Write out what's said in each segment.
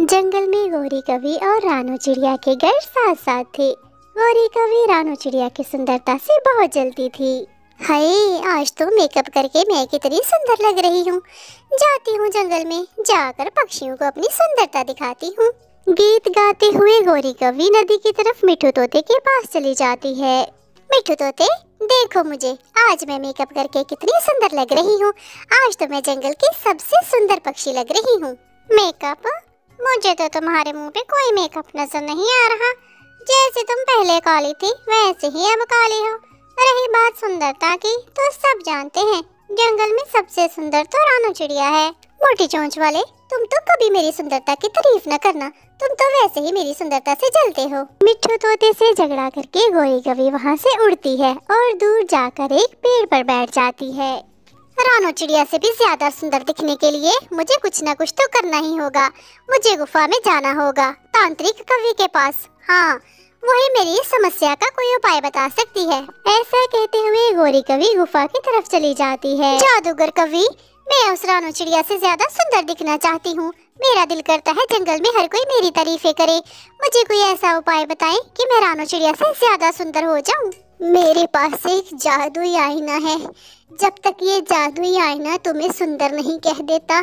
जंगल में गौरी कवि और रानू चिड़िया के घर साथ साथ थे। गौरी कवि रानू चिड़िया की सुंदरता से बहुत जलती थी। हाय, आज तो मेकअप करके मैं कितनी सुंदर लग रही हूँ। जाती हूँ जंगल में, जाकर पक्षियों को अपनी सुंदरता दिखाती हूँ। गीत गाते हुए गौरी कवि नदी की तरफ मिट्ठू तोते के पास चली जाती है। मिट्ठू तोते, देखो मुझे, आज मैं मेकअप करके कितनी सुंदर लग रही हूँ। आज तो मैं जंगल की सबसे सुंदर पक्षी लग रही हूँ। मेकअप? मुझे तो तुम्हारे मुंह पे कोई मेकअप नजर नहीं आ रहा। जैसे तुम पहले काली थी वैसे ही अब काली हो। रही बात सुंदरता की, तो सब जानते हैं जंगल में सबसे सुंदर तो रानू चिड़िया है। मोटी चोंच वाले, तुम तो कभी मेरी सुंदरता की तारीफ न करना, तुम तो वैसे ही मेरी सुंदरता से जलते हो। मिट्ठू तोते से झगड़ा करके गौरी कवि वहाँ से उड़ती है और दूर जाकर एक पेड़ पर बैठ जाती है। रानू चिड़िया से भी ज्यादा सुंदर दिखने के लिए मुझे कुछ न कुछ तो करना ही होगा। मुझे गुफा में जाना होगा, तांत्रिक कवि के पास। हाँ, वही मेरी समस्या का कोई उपाय बता सकती है। ऐसा कहते हुए गौरी कवि गुफा की तरफ चली जाती है। जादूगर कवि, मैं उस रानू चिड़िया से ज्यादा सुंदर दिखना चाहती हूँ। मेरा दिल करता है जंगल में हर कोई मेरी तारीफें करे। मुझे कोई ऐसा उपाय बताएं कि मैं रानू चिड़िया से ज्यादा सुंदर हो जाऊं। मेरे पास एक जादुई आईना है। जब तक ये जादुई आईना तुम्हें सुंदर नहीं कह देता,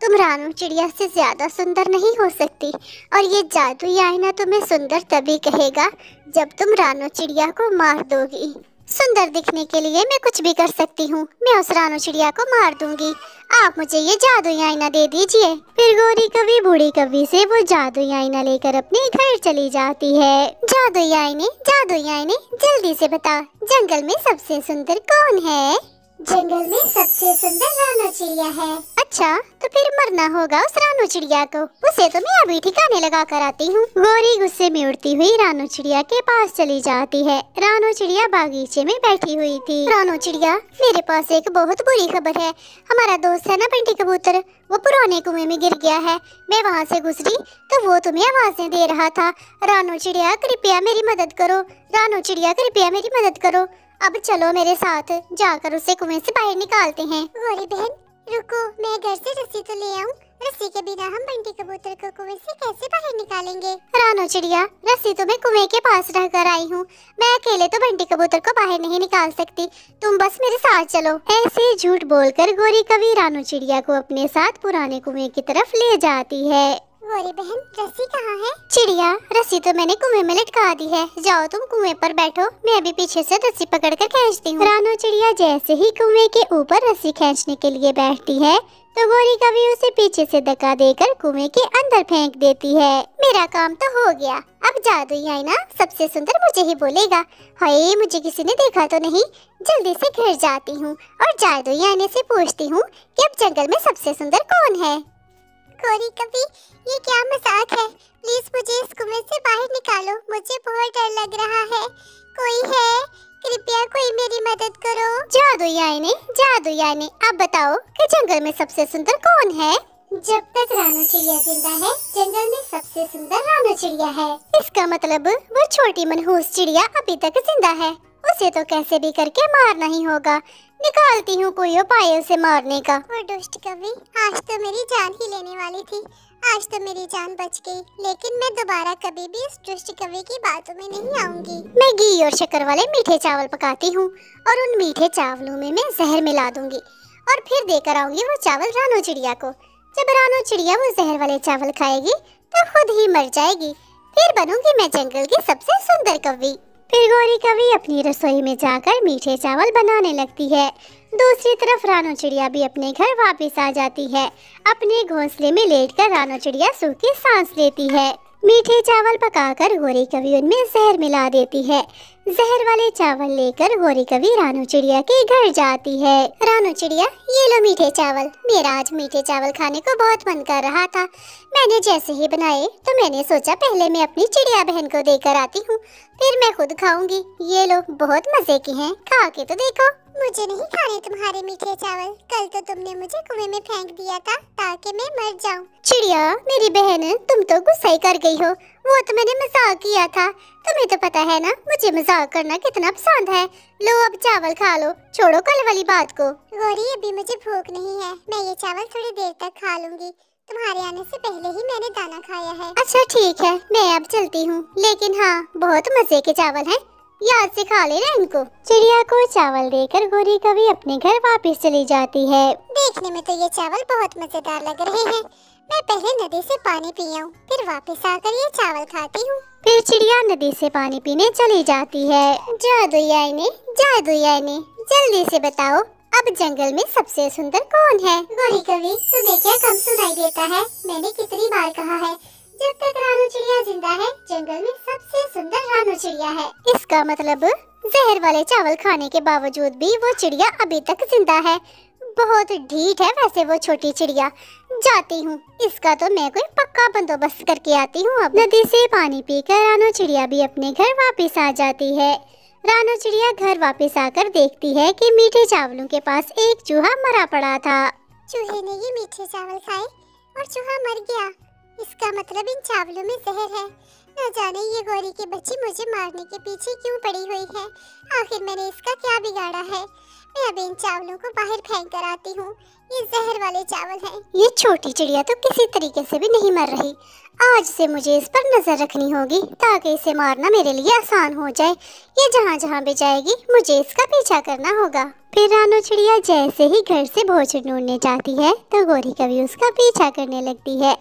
तुम रानू चिड़िया से ज्यादा सुंदर नहीं हो सकती। और ये जादुई आईना तुम्हें सुंदर तभी कहेगा जब तुम रानू चिड़िया को मार दोगी। सुंदर दिखने के लिए मैं कुछ भी कर सकती हूँ। मैं उस रानू चिड़िया को मार दूंगी। आप मुझे ये जादुई आईना दे दीजिए। फिर गौरी कवि बूढ़ी कवि से वो जादुई आईना लेकर अपने घर चली जाती है। जादुई आईने, जल्दी से बता, जंगल में सबसे सुंदर कौन है? जंगल में सबसे सुंदर रानू चिड़िया है। अच्छा, तो फिर मरना होगा उस रानू चिड़िया को। उसे तो मैं अभी ठिकाने लगा कर आती हूँ। गौरी गुस्से में उड़ती हुई रानू चिड़िया के पास चली जाती है। रानू चिड़िया बागीचे में बैठी हुई थी। रानू चिड़िया, मेरे पास एक बहुत बुरी खबर है। हमारा दोस्त है ना बंटी कबूतर, वो पुराने कुएं में गिर गया है। मैं वहाँ से गुजरी तो वो तुम्हें आवाजें दे रहा था, रानू चिड़िया कृपया मेरी मदद करो, रानू चिड़िया कृपया मेरी मदद करो। अब चलो मेरे साथ, जाकर उसे कुएं से बाहर निकालते हैं। गौरी बहन रुको, मैं घर से रस्सी तो ले आऊं। रस्सी के बिना हम बंटी कबूतर को कुएं से कैसे बाहर निकालेंगे? रानू चिड़िया, रस्सी तो मैं कुएं के पास रह कर आई हूँ। मैं अकेले तो बंटी कबूतर को बाहर नहीं निकाल सकती, तुम बस मेरे साथ चलो। ऐसे झूठ बोलकर गौरी कवि रानू चिड़िया को अपने साथ पुराने कुएं की तरफ ले जाती है। गौरी बहन, रस्सी कहाँ है? चिड़िया, रस्सी तो मैंने कुएं में लटका दी है। जाओ तुम कुएं पर बैठो, मैं अभी पीछे से रस्सी पकड़कर खींचती हूँ। रानू चिड़िया जैसे ही कुएं के ऊपर रस्सी खींचने के लिए बैठती है तो गौरी कवि उसे पीछे से धक्का देकर कुएं के अंदर फेंक देती है। मेरा काम तो हो गया, अब जादुई आईना सबसे सुंदर मुझे ही बोलेगा। हाय, मुझे किसी ने देखा तो नहीं। जल्दी से घर जाती हूँ और जादुई आईने से पूछती हूँ कि अब जंगल में सबसे सुंदर कौन है। गौरी कवि, ये क्या मजाक है? प्लीज मुझे इस कुएं से बाहर निकालो, मुझे बहुत डर लग रहा है। कोई है? कृपया कोई मेरी मदद करो। जादुई आईने, अब बताओ कि जंगल में सबसे सुंदर कौन है? जब तक रानू चिड़िया जिंदा है, जंगल में सबसे सुंदर रानू चिड़िया है। इसका मतलब वो छोटी मनहूस चिड़िया अभी तक जिंदा है। उसे तो कैसे भी करके मारना ही होगा। निकालती हूँ कोई उपाय उसे मारने का। और दुष्ट कवि, आज तो मेरी जान ही लेने वाली थी। आज तो मेरी जान बच गई, लेकिन मैं दोबारा कभी भी इस दुष्ट कवि की बातों में नहीं आऊंगी। मैं घी और शक्कर वाले मीठे चावल पकाती हूँ और उन मीठे चावलों में मैं जहर मिला दूंगी और फिर देकर आऊंगी वो चावल रानू चिड़िया को। जब रानू चिड़िया वो जहर वाले चावल खाएगी तो खुद ही मर जाएगी। फिर बनूंगी मैं जंगल की सबसे सुंदर कवि। फिर गौरी कवि अपनी रसोई में जाकर मीठे चावल बनाने लगती है। दूसरी तरफ रानू चिड़िया भी अपने घर वापस आ जाती है। अपने घोंसले में लेटकर रानू चिड़िया सूखी सांस लेती है। मीठे चावल पकाकर गौरी कवि उनमें जहर मिला देती है। जहर वाले चावल लेकर गौरी कवि रानू चिड़िया के घर जाती है। रानू चिड़िया, ये लो मीठे चावल। मेरा आज मीठे चावल खाने को बहुत मन कर रहा था। मैंने जैसे ही बनाए तो मैंने सोचा पहले मैं अपनी चिड़िया बहन को देकर आती हूँ, फिर मैं खुद खाऊंगी। ये लो, बहुत मजे की हैं, खा के तो देखो। मुझे नहीं खाने तुम्हारे मीठे चावल। कल तो तुमने मुझे कुएं में फेंक दिया था ताकि मैं मर जाऊं। चिड़िया मेरी बहन, तुम तो गुस्सा ही कर गई हो। वो तो मैंने मजाक किया था। तुम्हें तो पता है ना मुझे मजाक करना कितना पसंद है। लो अब चावल खा लो, छोड़ो कल वाली बात को। गौरी, अभी मुझे भूख नहीं है, मैं ये चावल थोड़ी देर तक खा लूंगी। तुम्हारे आने से पहले ही मैंने दाना खाया है। अच्छा ठीक है, मैं अब चलती हूँ, लेकिन हाँ बहुत मजे के चावल हैं, याद से खा लेना इनको। चिड़िया को चावल देकर गौरी कभी अपने घर वापस चली जाती है। देखने में तो ये चावल बहुत मजेदार लग रहे हैं। मैं पहले नदी से पानी पी आऊं, फिर वापस आकर ये चावल खाती हूँ। फिर चिड़िया नदी से पानी पीने चली जाती है। जादुई ने जल्दी से बताओ, अब जंगल में सबसे सुंदर कौन है? गौरी कवि, तुम्हें क्या कम सुनाई देता है? मैंने कितनी बार कहा है, जब तक रानू चिड़िया जिंदा है जंगल में सबसे सुंदर रानू चिड़िया है। इसका मतलब जहर वाले चावल खाने के बावजूद भी वो चिड़िया अभी तक जिंदा है। बहुत ढीठ है वैसे वो छोटी चिड़िया। जाती हूँ, इसका तो मैं कोई पक्का बंदोबस्त करके आती हूँ। अब नदी से पानी पीकर रानू चिड़िया भी अपने घर वापस आ जाती है। रानू चिड़िया घर वापस आकर देखती है कि मीठे चावलों के पास एक चूहा मरा पड़ा था। चूहे ने ये मीठे चावल खाए और चूहा मर गया। इसका मतलब इन चावलों में जहर है। न जाने ये गौरी की बच्ची मुझे मारने के पीछे क्यों पड़ी हुई है। आखिर मैंने इसका क्या बिगाड़ा है? मैं अब इन चावलों को बाहर फेंक कर आती हूँ। ये जहर वाले चावल हैं। ये छोटी चिड़िया तो किसी तरीके से भी नहीं मर रही। आज से मुझे इस पर नजर रखनी होगी ताकि इसे मारना मेरे लिए आसान हो जाए। ये जहाँ जहाँ भी जाएगी मुझे इसका पीछा करना होगा। फिर रानू चिड़िया जैसे ही घर से भोजन ढूंढने जाती है तो गौरी कभी उसका पीछा करने लगती है।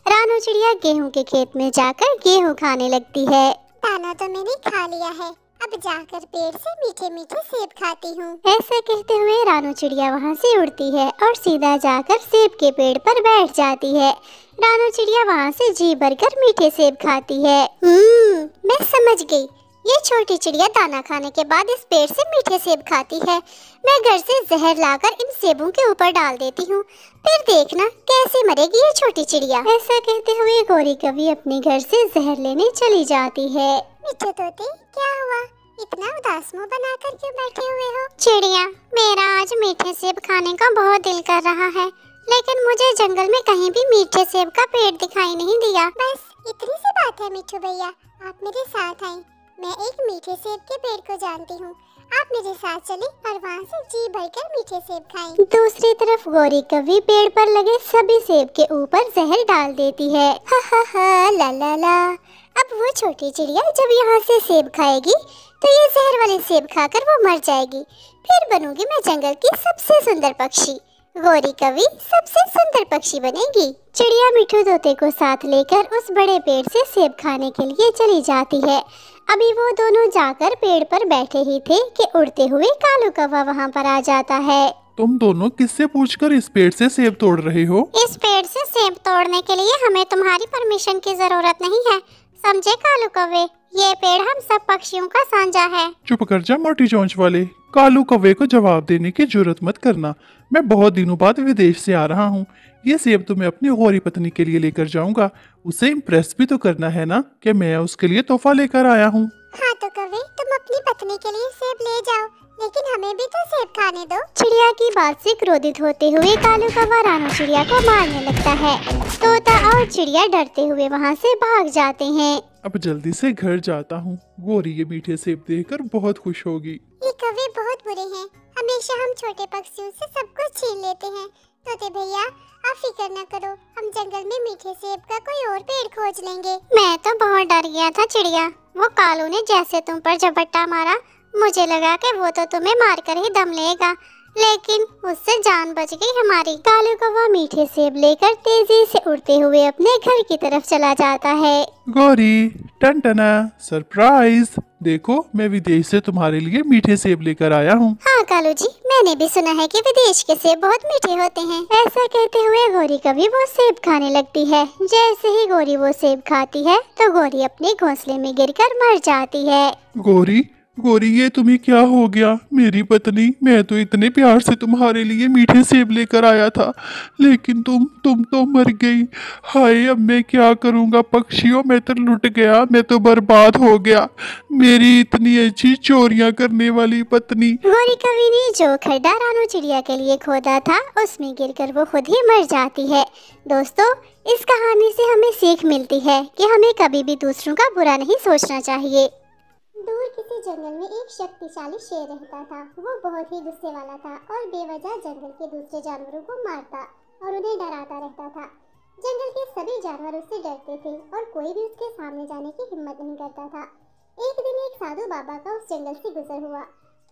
रानू चिड़िया गेहूं के खेत में जाकर गेहूं खाने लगती है। दाना तो मैंने खा लिया है, अब जाकर पेड़ से मीठे मीठे सेब खाती हूँ। ऐसा कहते हुए रानू चिड़िया वहाँ से उड़ती है और सीधा जाकर सेब के पेड़ पर बैठ जाती है। रानू चिड़िया वहाँ से जी भरकर मीठे सेब खाती है। मैं समझ गई, ये छोटी चिड़िया दाना खाने के बाद इस पेड़ से मीठे सेब खाती है। मैं घर से जहर लाकर इन सेबों के ऊपर डाल देती हूँ, फिर देखना कैसे मरेगी ये छोटी चिड़िया। ऐसा कहते हुए गौरी कभी अपने घर से जहर लेने चली जाती है। मीठे तोते, क्या हुआ? इतना उदास मुंह बनाकर क्यों बैठे हुए हो? चिड़िया, मेरा आज मीठे सेब खाने का बहुत दिल कर रहा है, लेकिन मुझे जंगल में कहीं भी मीठे सेब का पेड़ दिखाई नहीं दिया। बस इतनी सी बात है मिठू भैया, आप मेरे साथ आए। मैं एक मीठे सेब के पेड़ को जानती हूँ, आप मेरे साथ चले और वहाँ से जी भरकर मीठे सेब खाएं। दूसरी तरफ गौरी कभी पेड़ पर लगे सभी सेब के ऊपर जहर डाल देती है। हा हा हा ला ला ला। अब वो छोटी चिड़िया जब यहाँ से सेब खाएगी तो ये जहर वाले सेब खाकर वो मर जाएगी। फिर बनूंगी मैं जंगल की सबसे सुंदर पक्षी। गौरी कभी सबसे सुंदर पक्षी बनेगी। चिड़िया मिठू तोते को साथ लेकर उस बड़े पेड़ से सेब खाने के लिए चली जाती है। अभी वो दोनों जाकर पेड़ पर बैठे ही थे कि उड़ते हुए कालू कौवा वहाँ पर आ जाता है। तुम दोनों किससे पूछकर इस पेड़ से सेब तोड़ रहे हो? इस पेड़ से सेब तोड़ने के लिए हमें तुम्हारी परमिशन की जरूरत नहीं है, समझे कालू कौवे? ये पेड़ हम सब पक्षियों का साझा है। चुप कर जा मोटी चोंच वाले। कालू कौवे को जवाब देने की जरूरत मत करना। मैं बहुत दिनों बाद विदेश से आ रहा हूँ। ये सेब तो मैं अपनी गौरी पत्नी के लिए लेकर जाऊंगा। उसे इम्प्रेस भी तो करना है ना कि मैं उसके लिए तोहफा लेकर आया हूँ। हाँ तो कौवे, तुम अपनी पत्नी के लिए सेब ले जाओ, लेकिन हमें भी तो सेब खाने दो। चिड़िया की बात से क्रोधित होते हुए कालू कौवा रानू चिड़िया को मारने लगता है। तोता और चिड़िया डरते हुए वहाँ से भाग जाते हैं। अब जल्दी से घर जाता हूँ। गौरी ये मीठे सेब देखकर बहुत खुश होगी। ये कौवे बहुत बुरे हैं, हमेशा हम छोटे पक्षियों से सब कुछ छीन लेते हैं। तोते भैया, आप फिक्र न करो, हम जंगल में मीठे सेब का कोई और पेड़ खोज लेंगे। मैं तो बहुत डर गया था चिड़िया, वो कालू ने जैसे तुम पर झपट्टा मारा मुझे लगा कि वो तो तुम्हें मारकर ही दम लेगा, लेकिन उससे जान बच गई हमारी। कालू कौवा मीठे सेब लेकर तेजी से उड़ते हुए अपने घर की तरफ चला जाता है। गौरी, टन टना, सरप्राइज! देखो, मैं विदेश से तुम्हारे लिए मीठे सेब लेकर आया हूँ। हाँ कालू जी, मैंने भी सुना है कि विदेश के सेब बहुत मीठे होते हैं। ऐसा कहते हुए गौरी कभी वो सेब खाने लगती है। जैसे ही गौरी वो सेब खाती है तो गौरी अपने घोंसले में गिरकर मर जाती है। गौरी, गौरी, ये तुम्हें क्या हो गया? मेरी पत्नी, मैं तो इतने प्यार से तुम्हारे लिए मीठे सेब लेकर आया था, लेकिन तुम तो मर गई। हाय, अब मैं क्या करूँगा? पक्षियों, मैं तो लुट गया, मैं तो बर्बाद हो गया। मेरी इतनी अच्छी चोरियां करने वाली पत्नी। गौरी कवि ने जो खड्डा रानू चिड़िया के लिए खोदा था उसमें गिरकर वो खुद ही मर जाती है। दोस्तों, इस कहानी से हमें सीख मिलती है कि हमें कभी भी दूसरों का बुरा नहीं सोचना चाहिए। दूर किसी जंगल में एक शक्तिशाली शेर रहता था। वो बहुत ही गुस्से वाला था और बेवजह जंगल के दूसरे जानवरों को मारता और उन्हें डराता रहता था। जंगल के सभी जानवर उससे डरते थे और कोई भी उसके सामने जाने की हिम्मत नहीं करता था। एक दिन एक साधु बाबा का उस जंगल से गुजर हुआ।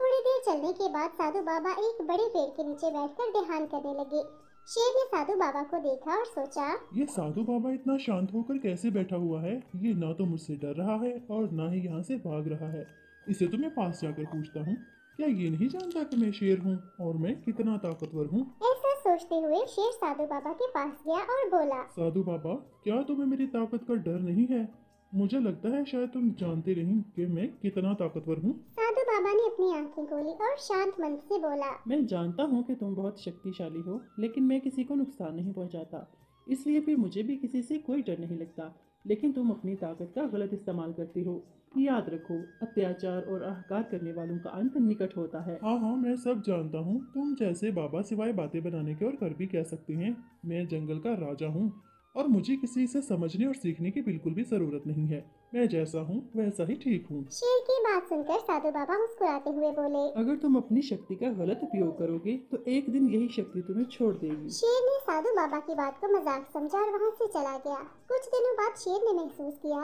थोड़ी देर चलने के बाद साधु बाबा एक बड़े पेड़ के नीचे बैठकर ध्यान करने लगे। शेर ने साधु बाबा को देखा और सोचा, ये साधु बाबा इतना शांत होकर कैसे बैठा हुआ है? ये ना तो मुझसे डर रहा है और ना ही यहाँ से भाग रहा है। इसे तो मैं पास जाकर पूछता हूँ, क्या ये नहीं जानता कि मैं शेर हूँ और मैं कितना ताकतवर हूँ? ऐसा सोचते हुए शेर साधु बाबा के पास गया और बोला, साधु बाबा, क्या तुम्हें मेरी ताकत का डर नहीं है? मुझे लगता है शायद तुम जानते नहीं कि मैं कितना ताकतवर हूँ। साधु बाबा ने अपनी आंखें खोली और शांत मन से बोला, मैं जानता हूँ कि तुम बहुत शक्तिशाली हो, लेकिन मैं किसी को नुकसान नहीं पहुँचाता, इसलिए फिर मुझे भी किसी से कोई डर नहीं लगता। लेकिन तुम अपनी ताकत का गलत इस्तेमाल करती हो। याद रखो, अत्याचार और अहंकार करने वालों का अंत निकट होता है। हाँ हाँ, मैं सब जानता हूँ। तुम जैसे बाबा सिवाय बातें बनाने के और कर भी कह सकते हैं। मैं जंगल का राजा हूँ और मुझे किसी से समझने और सीखने की बिल्कुल भी जरूरत नहीं है। मैं जैसा हूँ वैसा ही ठीक हूँ। शेर की बात सुनकर साधु बाबा मुस्कुराते हुए बोले, अगर तुम अपनी शक्ति का गलत उपयोग करोगे तो एक दिन यही शक्ति तुम्हें छोड़ देगी। शेर ने साधु बाबा की बात को मजाक समझा और वहाँ से चला गया। कुछ दिनों बाद शेर ने महसूस किया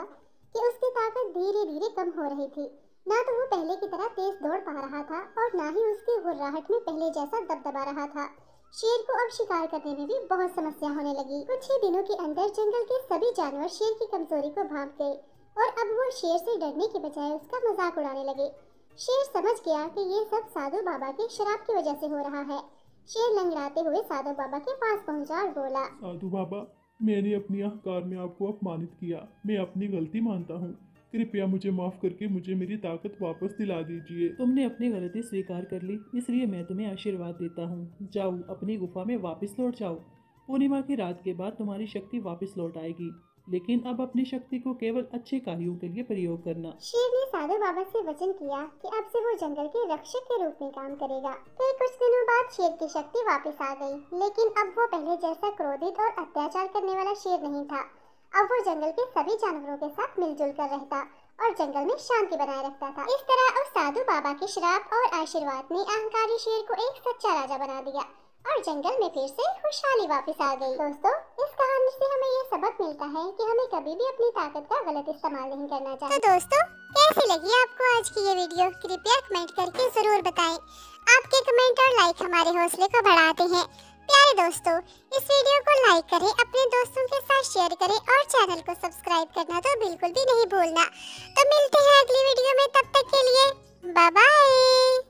कि उसकी ताकत धीरे धीरे कम हो रही थी। ना तो वो पहले की तरह तेज दौड़ पा रहा था और ना ही उसकी गुर्राहट में पहले जैसा दबदबा रहा था। शेर को अब शिकार करने में भी बहुत समस्या होने लगी। कुछ ही दिनों के अंदर जंगल के सभी जानवर शेर की कमजोरी को भांप गए और अब वो शेर से डरने के बजाय उसका मजाक उड़ाने लगे। शेर समझ गया कि ये सब साधु बाबा के शराब की वजह से हो रहा है। शेर लंगड़ाते हुए साधु बाबा के पास पहुंचा और बोला, साधु बाबा, मैंने अपनी अहंकार में आपको अपमानित किया। मैं अपनी गलती मानता हूँ। कृपया मुझे माफ करके मुझे मेरी ताकत वापस दिला दीजिए। तुमने अपनी गलती स्वीकार कर ली, इसलिए मैं तुम्हें आशीर्वाद देता हूँ। जाओ, अपनी गुफा में वापस लौट जाओ। पूर्णिमा की रात के बाद तुम्हारी शक्ति वापस लौट आएगी, लेकिन अब अपनी शक्ति को केवल अच्छे कार्यों के लिए प्रयोग करना। शेर ने साधु बाबा से वचन किया कि अब से वो जंगल के रक्षक के रूप में काम करेगा। फिर कुछ दिनों बाद शेर की शक्ति वापस आ गई, लेकिन अब वो पहले जैसा क्रोधित और अत्याचार करने वाला शेर नहीं था। अब वो जंगल के सभी जानवरों के साथ मिलजुल कर रहता और जंगल में शांति बनाए रखता था। इस तरह उस साधु बाबा के श्राप और आशीर्वाद ने अहंकारी शेर को एक सच्चा राजा बना दिया और जंगल में फिर से खुशहाली वापस आ गई। दोस्तों, इस कहानी से हमें ये सबक मिलता है कि हमें कभी भी अपनी ताकत का गलत इस्तेमाल नहीं करना चाहिए। तो दोस्तों, कैसी लगी आपको आज की ये वीडियो? कृपया कमेंट करके जरूर बताएं। आपके कमेंट और लाइक हमारे हौसले को बढ़ाते हैं। प्यारे दोस्तों, इस वीडियो को लाइक करें, अपने दोस्तों के साथ शेयर करें और चैनल को सब्सक्राइब करना तो बिल्कुल भी नहीं भूलना। तो मिलते हैं अगली वीडियो में, तब तक के लिए बाय बाय।